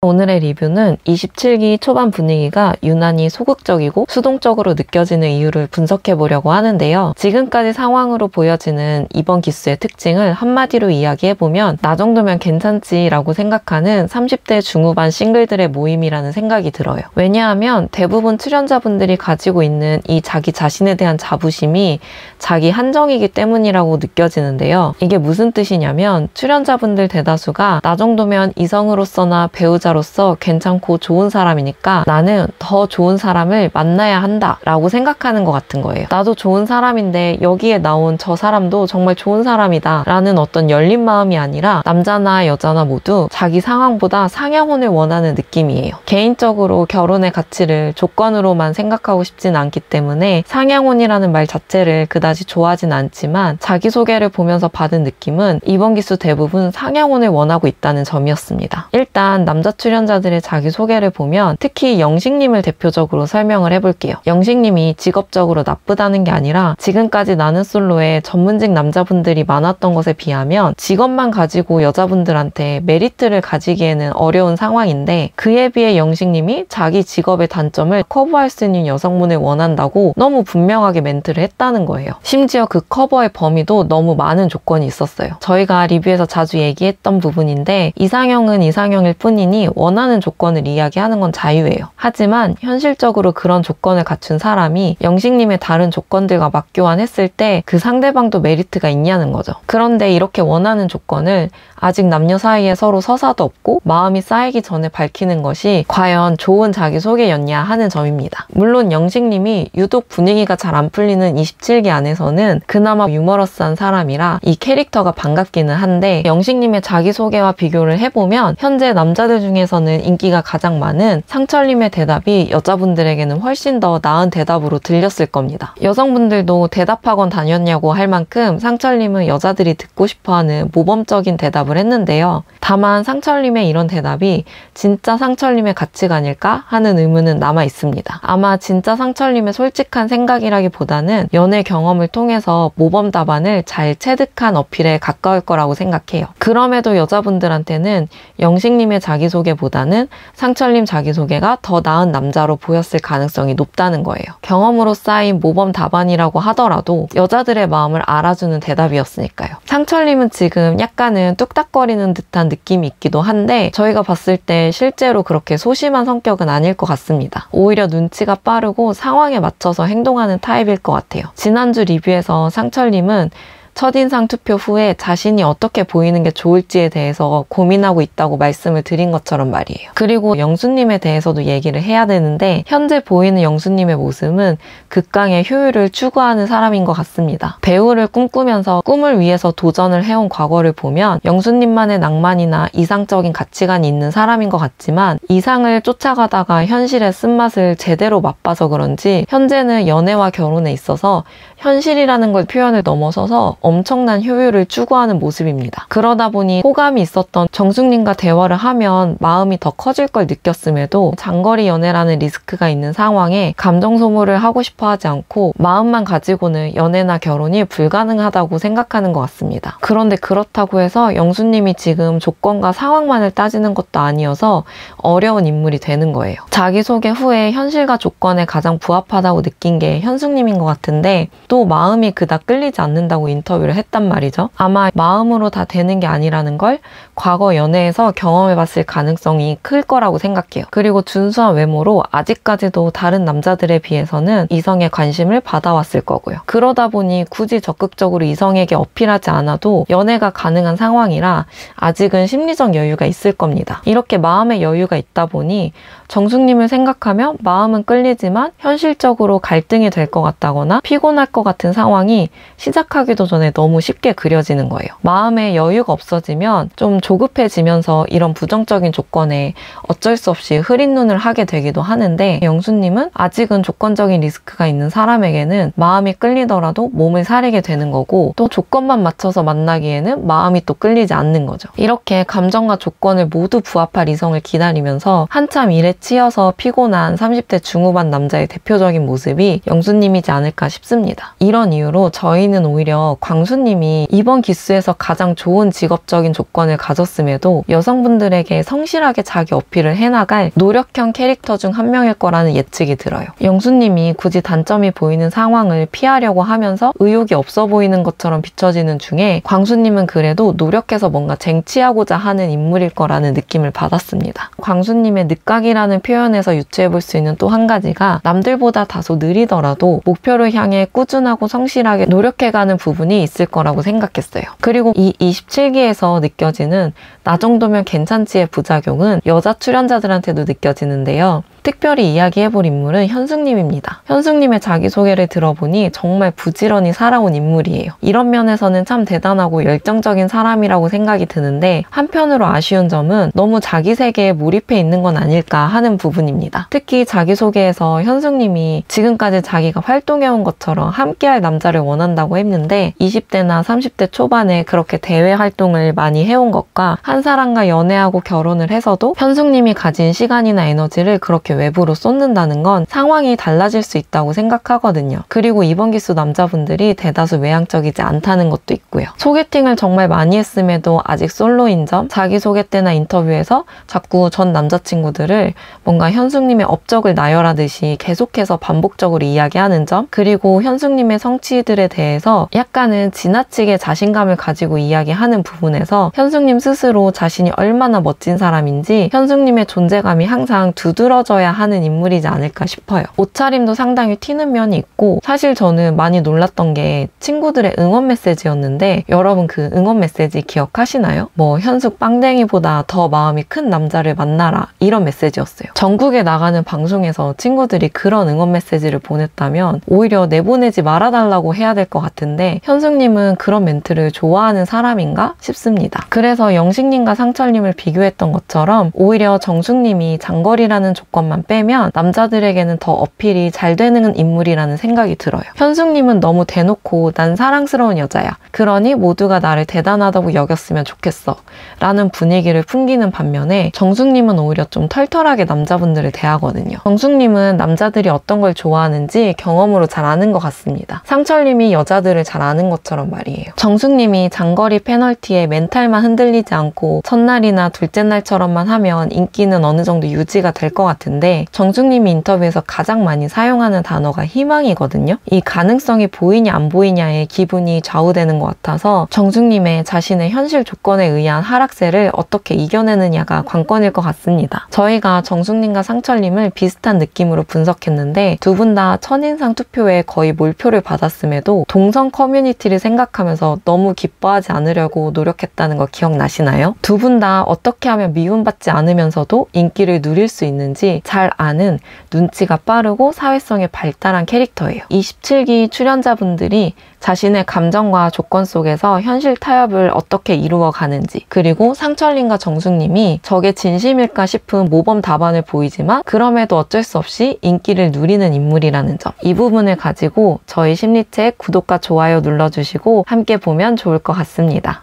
오늘의 리뷰는 27기 초반 분위기가 유난히 소극적이고 수동적으로 느껴지는 이유를 분석해보려고 하는데요. 지금까지 상황으로 보여지는 이번 기수의 특징을 한마디로 이야기해보면 나 정도면 괜찮지 라고 생각하는 30대 중후반 싱글들의 모임이라는 생각이 들어요. 왜냐하면 대부분 출연자분들이 가지고 있는 이 자기 자신에 대한 자부심이 자기 한정이기 때문이라고 느껴지는데요. 이게 무슨 뜻이냐면 출연자분들 대다수가 나 정도면 이성으로서나 배우자 로서 괜찮고 좋은 사람이니까 나는 더 좋은 사람을 만나야 한다 라고 생각하는 것 같은 거예요. 나도 좋은 사람인데 여기에 나온 저 사람도 정말 좋은 사람이다 라는 어떤 열린 마음이 아니라 남자나 여자나 모두 자기 상황보다 상향혼을 원하는 느낌이에요. 개인적으로 결혼의 가치를 조건으로만 생각하고 싶진 않기 때문에 상향혼이라는 말 자체를 그다지 좋아하진 않지만 자기소개를 보면서 받은 느낌은 이번 기수 대부분 상향혼을 원하고 있다는 점이었습니다. 일단 남자 출연자들의 자기소개를 보면 특히 영식님을 대표적으로 설명을 해볼게요. 영식님이 직업적으로 나쁘다는 게 아니라 지금까지 나는 솔로에 전문직 남자분들이 많았던 것에 비하면 직업만 가지고 여자분들한테 메리트를 가지기에는 어려운 상황인데 그에 비해 영식님이 자기 직업의 단점을 커버할 수 있는 여성분을 원한다고 너무 분명하게 멘트를 했다는 거예요. 심지어 그 커버의 범위도 너무 많은 조건이 있었어요. 저희가 리뷰에서 자주 얘기했던 부분인데 이상형은 이상형일 뿐이니 원하는 조건을 이야기하는 건 자유예요. 하지만 현실적으로 그런 조건을 갖춘 사람이 영식님의 다른 조건들과 맞교환했을 때 그 상대방도 메리트가 있냐는 거죠. 그런데 이렇게 원하는 조건을 아직 남녀 사이에 서로 서사도 없고 마음이 쌓이기 전에 밝히는 것이 과연 좋은 자기소개였냐 하는 점입니다. 물론 영식님이 유독 분위기가 잘 안 풀리는 27기 안에서는 그나마 유머러스한 사람이라 이 캐릭터가 반갑기는 한데 영식님의 자기소개와 비교를 해보면 현재 남자들 중에서는 인기가 가장 많은 상철님의 대답이 여자분들에게는 훨씬 더 나은 대답으로 들렸을 겁니다. 여성분들도 대답학원 다녔냐고 할 만큼 상철님은 여자들이 듣고 싶어하는 모범적인 대답을 했는데요. 다만 상철님의 이런 대답이 진짜 상철님의 가치관일까 하는 의문은 남아 있습니다. 아마 진짜 상철님의 솔직한 생각이라기보다는 연애 경험을 통해서 모범 답안을 잘 체득한 어필에 가까울 거라고 생각해요. 그럼에도 여자분들한테는 영식님의 자기소개보다는 상철님 자기소개가 더 나은 남자로 보였을 가능성이 높다는 거예요. 경험으로 쌓인 모범 답안이라고 하더라도 여자들의 마음을 알아주는 대답이었으니까요. 상철님은 지금 약간은 뚝딱거리는 듯한 느낌이 있기도 한데 저희가 봤을 때 실제로 그렇게 소심한 성격은 아닐 것 같습니다. 오히려 눈치가 빠르고 상황에 맞춰서 행동하는 타입일 것 같아요. 지난주 리뷰에서 상철님은 첫인상 투표 후에 자신이 어떻게 보이는 게 좋을지에 대해서 고민하고 있다고 말씀을 드린 것처럼 말이에요. 그리고 영수님에 대해서도 얘기를 해야 되는데 현재 보이는 영수님의 모습은 극강의 효율을 추구하는 사람인 것 같습니다. 배우를 꿈꾸면서 꿈을 위해서 도전을 해온 과거를 보면 영수님만의 낭만이나 이상적인 가치관이 있는 사람인 것 같지만 이상을 쫓아가다가 현실의 쓴맛을 제대로 맛봐서 그런지 현재는 연애와 결혼에 있어서 현실이라는 걸 표현을 넘어서서 엄청난 효율을 추구하는 모습입니다. 그러다 보니 호감이 있었던 정숙님과 대화를 하면 마음이 더 커질 걸 느꼈음에도 장거리 연애라는 리스크가 있는 상황에 감정 소모를 하고 싶어 하지 않고 마음만 가지고는 연애나 결혼이 불가능하다고 생각하는 것 같습니다. 그런데 그렇다고 해서 영수님이 지금 조건과 상황만을 따지는 것도 아니어서 어려운 인물이 되는 거예요. 자기소개 후에 현실과 조건에 가장 부합하다고 느낀 게 현숙님인 것 같은데 또 마음이 그닥 끌리지 않는다고 인터뷰를 했단 말이죠. 아마 마음으로 다 되는 게 아니라는 걸 과거 연애에서 경험해봤을 가능성이 클 거라고 생각해요. 그리고 준수한 외모로 아직까지도 다른 남자들에 비해서는 이성의 관심을 받아왔을 거고요. 그러다 보니 굳이 적극적으로 이성에게 어필하지 않아도 연애가 가능한 상황이라 아직은 심리적 여유가 있을 겁니다. 이렇게 마음의 여유가 있다 보니 정숙님을 생각하면 마음은 끌리지만 현실적으로 갈등이 될 것 같다거나 피곤할 것 같은 상황이 시작하기도 전에 너무 쉽게 그려지는 거예요. 마음의 여유가 없어지면 좀 조급해지면서 이런 부정적인 조건에 어쩔 수 없이 흐린 눈을 하게 되기도 하는데 영수님은 아직은 조건적인 리스크가 있는 사람에게는 마음이 끌리더라도 몸을 사리게 되는 거고 또 조건만 맞춰서 만나기에는 마음이 또 끌리지 않는 거죠. 이렇게 감정과 조건을 모두 부합할 이성을 기다리면서 한참 일에 치여서 피곤한 30대 중후반 남자의 대표적인 모습이 영수님이지 않을까 싶습니다. 이런 이유로 저희는 오히려 광수님이 이번 기수에서 가장 좋은 직업적인 조건을 가졌음에도 여성분들에게 성실하게 자기 어필을 해나갈 노력형 캐릭터 중 한 명일 거라는 예측이 들어요. 영수님이 굳이 단점이 보이는 상황을 피하려고 하면서 의욕이 없어 보이는 것처럼 비춰지는 중에 광수님은 그래도 노력해서 뭔가 쟁취하고자 하는 인물일 거라는 느낌을 받았습니다. 광수님의 늦각이라는 표현에서 유추해볼 수 있는 또 한 가지가 남들보다 다소 느리더라도 목표를 향해 꾸준하고 성실하게 노력해가는 부분이 있을 거라고 생각했어요. 그리고 이 27기에서 느껴지는 나 정도면 괜찮지의 부작용은 여자 출연자들한테도 느껴지는데요. 특별히 이야기해볼 인물은 현숙님입니다. 현숙님의 자기소개를 들어보니 정말 부지런히 살아온 인물이에요. 이런 면에서는 참 대단하고 열정적인 사람이라고 생각이 드는데 한편으로 아쉬운 점은 너무 자기 세계에 몰입해 있는 건 아닐까 하는 부분입니다. 특히 자기소개에서 현숙님이 지금까지 자기가 활동해온 것처럼 함께할 남자를 원한다고 했는데 20대나 30대 초반에 그렇게 대외 활동을 많이 해온 것과 한 사람과 연애하고 결혼을 해서도 현숙님이 가진 시간이나 에너지를 그렇게 외부로 쏟는다는 건 상황이 달라질 수 있다고 생각하거든요. 그리고 이번 기수 남자분들이 대다수 외향적이지 않다는 것도 있고요. 소개팅을 정말 많이 했음에도 아직 솔로인 점, 자기소개 때나 인터뷰에서 자꾸 전 남자친구들을 뭔가 현숙님의 업적을 나열하듯이 계속해서 반복적으로 이야기하는 점, 그리고 현숙님의 성취들에 대해서 약간은 지나치게 자신감을 가지고 이야기하는 부분에서 현숙님 스스로 자신이 얼마나 멋진 사람인지 현숙님의 존재감이 항상 두드러져야 하는 인물이지 않을까 싶어요. 옷차림도 상당히 튀는 면이 있고 사실 저는 많이 놀랐던 게 친구들의 응원 메시지였는데 여러분 그 응원 메시지 기억하시나요? 뭐 현숙 빵댕이보다 더 마음이 큰 남자를 만나라 이런 메시지였어요. 전국에 나가는 방송에서 친구들이 그런 응원 메시지를 보냈다면 오히려 내보내지 말아달라고 해야 될 것 같은데 현숙님은 그런 멘트를 좋아하는 사람인가 싶습니다. 그래서 영식님과 상철님을 비교했던 것처럼 오히려 정숙님이 장거리라는 조건만 빼면 남자들에게는 더 어필이 잘 되는 인물이라는 생각이 들어요. 현숙님은 너무 대놓고 난 사랑스러운 여자야. 그러니 모두가 나를 대단하다고 여겼으면 좋겠어. 라는 분위기를 풍기는 반면에 정숙님은 오히려 좀 털털하게 남자분들을 대하거든요. 정숙님은 남자들이 어떤 걸 좋아하는지 경험으로 잘 아는 것 같습니다. 상철님이 여자들을 잘 아는 것처럼 말이에요. 정숙님이 장거리 페널티에 멘탈만 흔들리지 않고 첫날이나 둘째 날처럼만 하면 인기는 어느 정도 유지가 될 것 같은데 정숙님이 인터뷰에서 가장 많이 사용하는 단어가 희망이거든요. 이 가능성이 보이냐 안 보이냐에 기분이 좌우되는 것 같아서 정숙님의 자신의 현실 조건에 의한 하락세를 어떻게 이겨내느냐가 관건일 것 같습니다. 저희가 정숙님과 상철님을 비슷한 느낌으로 분석했는데 두 분 다 첫인상 투표에 거의 몰표를 받았음에도 동성 커뮤니티를 생각하면서 너무 기뻐하지 않으려고 노력했다는 거 기억나시나요? 두 분 다 어떻게 하면 미움받지 않으면서도 인기를 누릴 수 있는지 잘 아는 눈치가 빠르고 사회성이 발달한 캐릭터예요. 27기 출연자분들이 자신의 감정과 조건 속에서 현실 타협을 어떻게 이루어 가는지, 그리고 상철님과 정숙님이 저게 진심일까 싶은 모범 답안을 보이지만 그럼에도 어쩔 수 없이 인기를 누리는 인물이라는 점, 이 부분을 가지고 저희 심리책 구독과 좋아요 눌러주시고 함께 보면 좋을 것 같습니다.